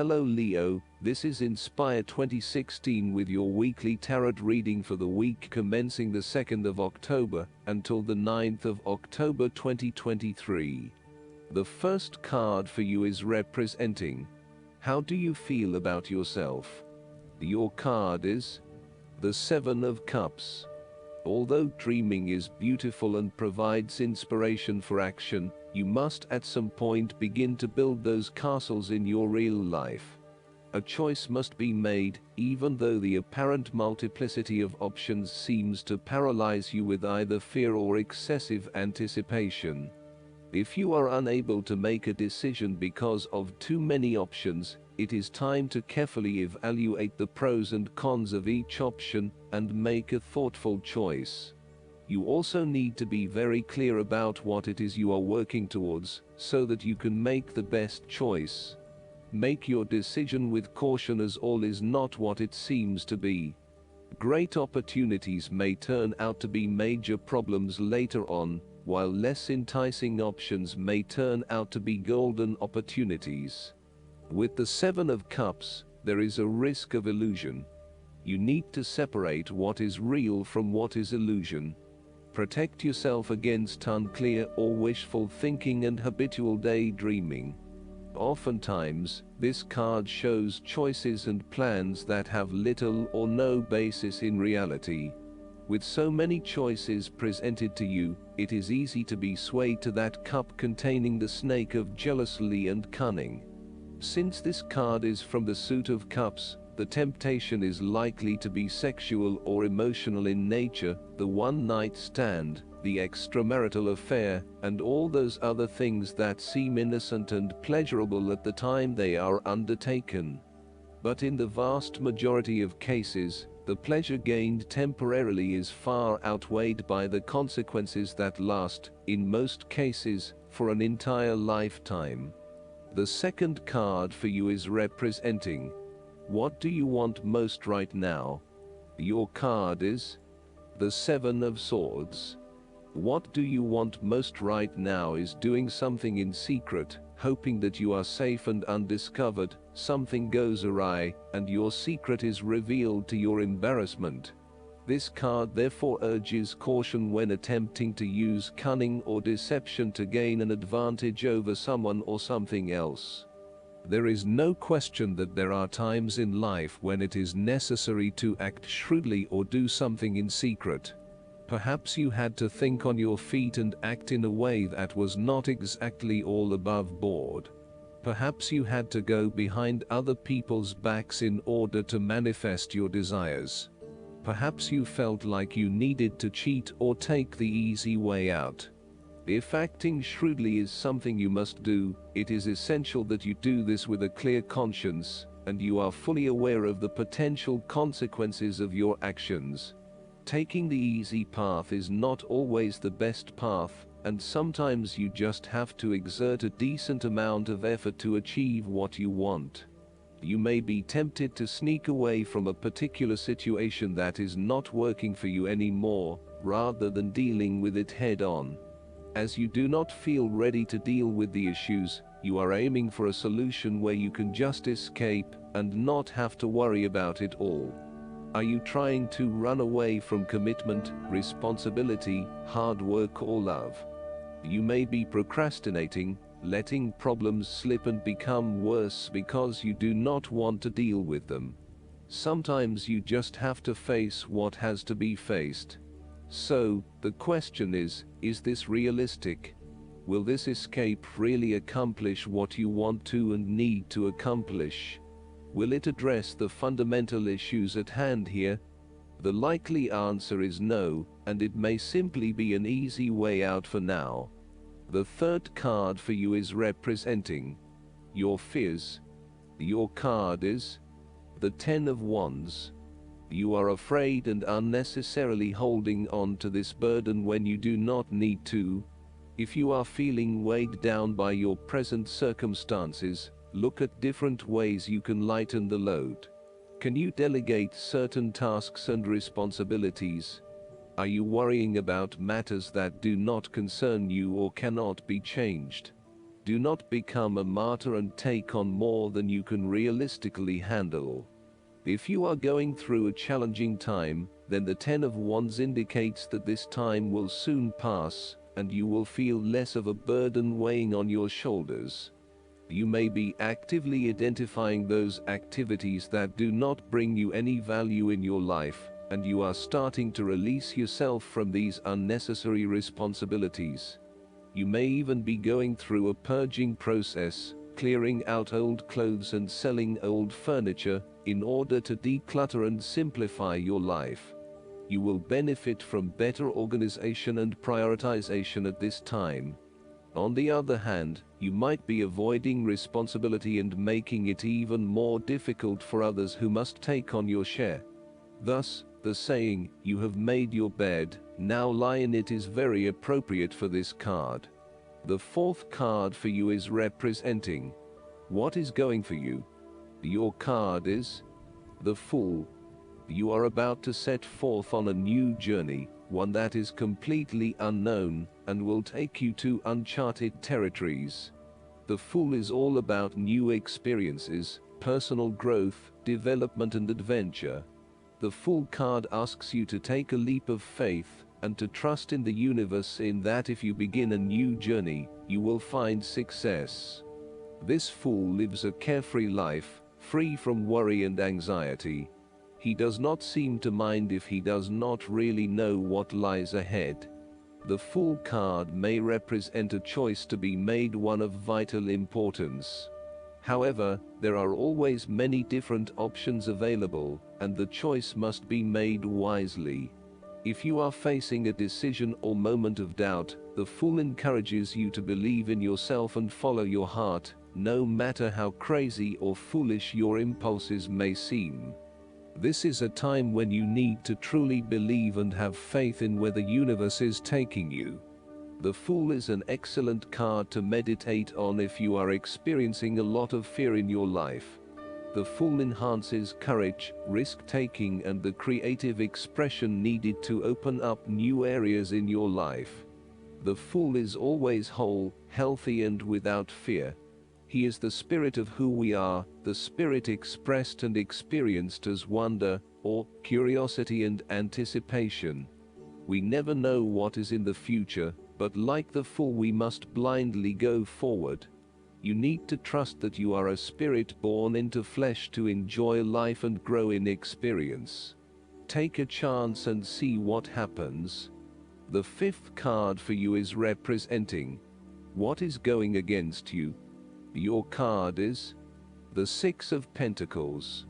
Hello Leo, this is Inspire 2016 with your weekly tarot reading for the week commencing the 2nd of October until the 9th of October 2023. The first card for you is representing: how do you feel about yourself? Your card is the Seven of Cups. Although dreaming is beautiful and provides inspiration for action, you must at some point begin to build those castles in your real life. A choice must be made, even though the apparent multiplicity of options seems to paralyze you with either fear or excessive anticipation. If you are unable to make a decision because of too many options, it is time to carefully evaluate the pros and cons of each option and make a thoughtful choice. You also need to be very clear about what it is you are working towards, so that you can make the best choice. Make your decision with caution, as all is not what it seems to be. Great opportunities may turn out to be major problems later on, while less enticing options may turn out to be golden opportunities. With the Seven of Cups, there is a risk of illusion. You need to separate what is real from what is illusion. Protect yourself against unclear or wishful thinking and habitual daydreaming. Oftentimes, this card shows choices and plans that have little or no basis in reality. With so many choices presented to you, it is easy to be swayed to that cup containing the snake of jealousy and cunning. Since this card is from the suit of cups, the temptation is likely to be sexual or emotional in nature, the one-night stand, the extramarital affair, and all those other things that seem innocent and pleasurable at the time they are undertaken. But in the vast majority of cases, the pleasure gained temporarily is far outweighed by the consequences that last, in most cases, for an entire lifetime. The second card for you is representing: what do you want most right now? Your card is the Seven of Swords. What do you want most right now is doing something in secret, hoping that you are safe and undiscovered. Something goes awry, and your secret is revealed to your embarrassment. This card therefore urges caution when attempting to use cunning or deception to gain an advantage over someone or something else. There is no question that there are times in life when it is necessary to act shrewdly or do something in secret. Perhaps you had to think on your feet and act in a way that was not exactly all above board. Perhaps you had to go behind other people's backs in order to manifest your desires. Perhaps you felt like you needed to cheat or take the easy way out. If acting shrewdly is something you must do, it is essential that you do this with a clear conscience, and you are fully aware of the potential consequences of your actions. Taking the easy path is not always the best path, and sometimes you just have to exert a decent amount of effort to achieve what you want. You may be tempted to sneak away from a particular situation that is not working for you anymore, rather than dealing with it head-on. As you do not feel ready to deal with the issues, you are aiming for a solution where you can just escape and not have to worry about it all. Are you trying to run away from commitment, responsibility, hard work, or love? You may be procrastinating, letting problems slip and become worse because you do not want to deal with them. Sometimes you just have to face what has to be faced. So, the question is this realistic? Will this escape really accomplish what you want to and need to accomplish? Will it address the fundamental issues at hand here? The likely answer is no, and it may simply be an easy way out for now. The third card for you is representing your fears. Your card is the Ten of Wands. You are afraid and unnecessarily holding on to this burden when you do not need to. If you are feeling weighed down by your present circumstances, look at different ways you can lighten the load. Can you delegate certain tasks and responsibilities? Are you worrying about matters that do not concern you or cannot be changed? Do not become a martyr and take on more than you can realistically handle. If you are going through a challenging time, then the Ten of Wands indicates that this time will soon pass, and you will feel less of a burden weighing on your shoulders. You may be actively identifying those activities that do not bring you any value in your life, and you are starting to release yourself from these unnecessary responsibilities. You may even be going through a purging process, clearing out old clothes and selling old furniture, in order to declutter and simplify your life. You will benefit from better organization and prioritization at this time. On the other hand, you might be avoiding responsibility and making it even more difficult for others who must take on your share. Thus, the saying, "You have made your bed, now lie in it," is very appropriate for this card. The fourth card for you is representing what is going for you. Your card is the Fool. You are about to set forth on a new journey, one that is completely unknown, and will take you to uncharted territories. The Fool is all about new experiences, personal growth, development and adventure. The Fool card asks you to take a leap of faith, and to trust in the universe, in that if you begin a new journey, you will find success. This Fool lives a carefree life, free from worry and anxiety. He does not seem to mind if he does not really know what lies ahead. The Fool card may represent a choice to be made, one of vital importance. However, there are always many different options available, and the choice must be made wisely. If you are facing a decision or moment of doubt, the Fool encourages you to believe in yourself and follow your heart, no matter how crazy or foolish your impulses may seem. This is a time when you need to truly believe and have faith in where the universe is taking you. The Fool is an excellent card to meditate on if you are experiencing a lot of fear in your life. The Fool enhances courage, risk-taking and the creative expression needed to open up new areas in your life. The Fool is always whole, healthy and without fear. He is the spirit of who we are, the spirit expressed and experienced as wonder, or curiosity and anticipation. We never know what is in the future, but like the Fool we must blindly go forward. You need to trust that you are a spirit born into flesh to enjoy life and grow in experience. Take a chance and see what happens. The fifth card for you is representing what is going against you. Your card is the Six of Pentacles.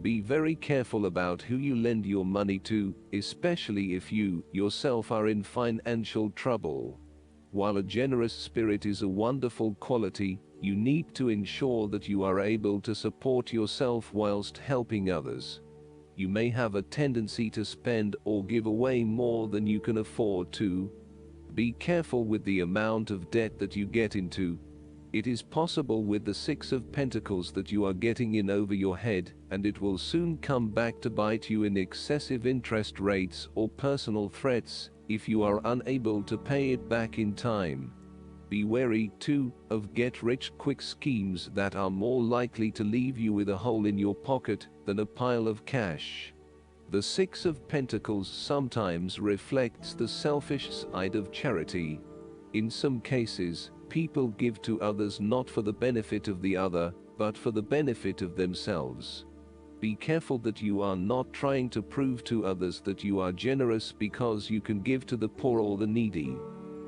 Be very careful about who you lend your money to, especially if you yourself are in financial trouble. While a generous spirit is a wonderful quality, you need to ensure that you are able to support yourself whilst helping others. You may have a tendency to spend or give away more than you can afford to. Be careful with the amount of debt that you get into. It is possible with the Six of Pentacles that you are getting in over your head, and it will soon come back to bite you in excessive interest rates or personal threats, if you are unable to pay it back in time. Be wary, too, of get-rich-quick schemes that are more likely to leave you with a hole in your pocket than a pile of cash. The Six of Pentacles sometimes reflects the selfish side of charity. In some cases, people give to others not for the benefit of the other, but for the benefit of themselves. Be careful that you are not trying to prove to others that you are generous because you can give to the poor or the needy.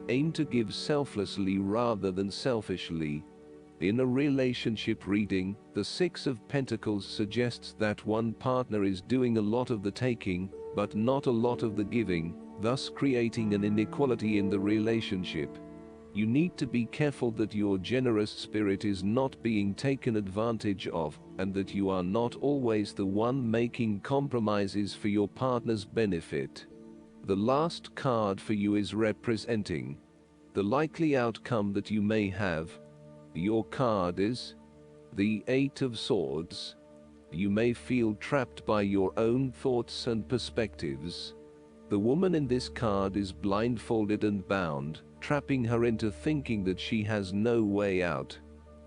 Aim to give selflessly rather than selfishly. In a relationship reading, the Six of Pentacles suggests that one partner is doing a lot of the taking, but not a lot of the giving, thus creating an inequality in the relationship. You need to be careful that your generous spirit is not being taken advantage of, and that you are not always the one making compromises for your partner's benefit. The last card for you is representing the likely outcome that you may have. Your card is the Eight of Swords. You may feel trapped by your own thoughts and perspectives. The woman in this card is blindfolded and bound, trapping her into thinking that she has no way out.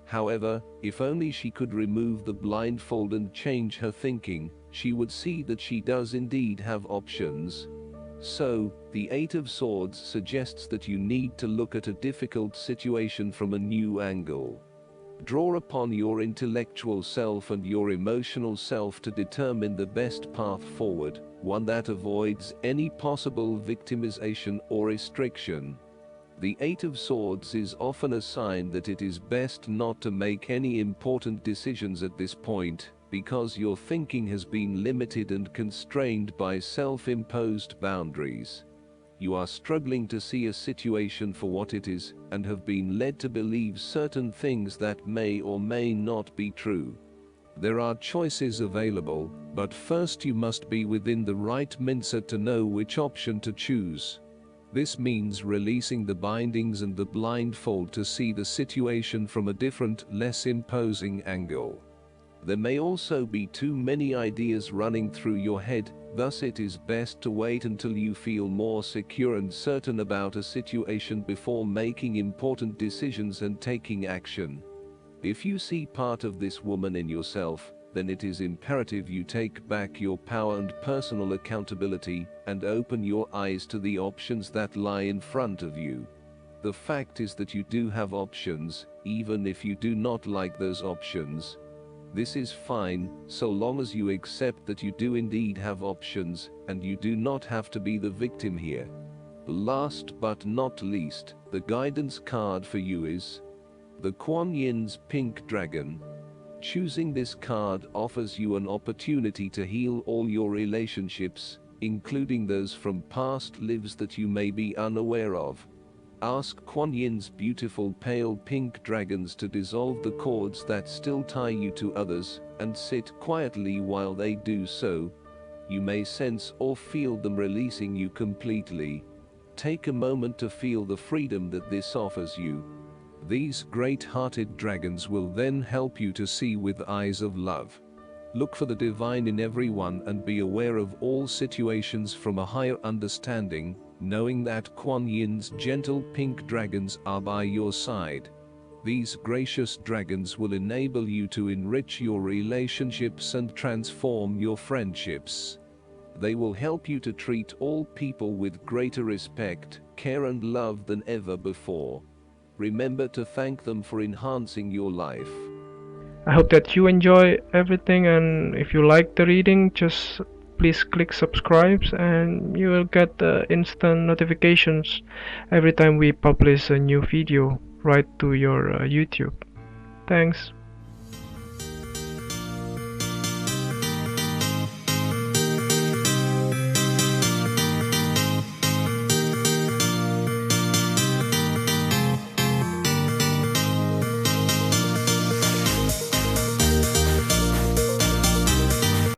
However, if only she could remove the blindfold and change her thinking, she would see that she does indeed have options. So, the Eight of Swords suggests that you need to look at a difficult situation from a new angle. Draw upon your intellectual self and your emotional self to determine the best path forward, one that avoids any possible victimization or restriction. The Eight of Swords is often a sign that it is best not to make any important decisions at this point, because your thinking has been limited and constrained by self-imposed boundaries. You are struggling to see a situation for what it is, and have been led to believe certain things that may or may not be true. There are choices available, but first you must be within the right mindset to know which option to choose. This means releasing the bindings and the blindfold to see the situation from a different, less imposing angle. There may also be too many ideas running through your head, thus it is best to wait until you feel more secure and certain about a situation before making important decisions and taking action. If you see part of this woman in yourself, then it is imperative you take back your power and personal accountability, and open your eyes to the options that lie in front of you. The fact is that you do have options, even if you do not like those options. This is fine, so long as you accept that you do indeed have options, and you do not have to be the victim here. Last but not least, the guidance card for you is the Kuan Yin's Pink Dragon. Choosing this card offers you an opportunity to heal all your relationships, including those from past lives that you may be unaware of. Ask Kuan Yin's beautiful pale pink dragons to dissolve the cords that still tie you to others, and sit quietly while they do so. You may sense or feel them releasing you completely. Take a moment to feel the freedom that this offers you. These great-hearted dragons will then help you to see with eyes of love. Look for the divine in everyone and be aware of all situations from a higher understanding, knowing that Kuan Yin's gentle pink dragons are by your side. These gracious dragons will enable you to enrich your relationships and transform your friendships. They will help you to treat all people with greater respect, care and love than ever before. Remember to thank them for enhancing your life. I hope that you enjoy everything, and if you like the reading, just please click subscribe and you will get instant notifications every time we publish a new video right to your YouTube. Thanks.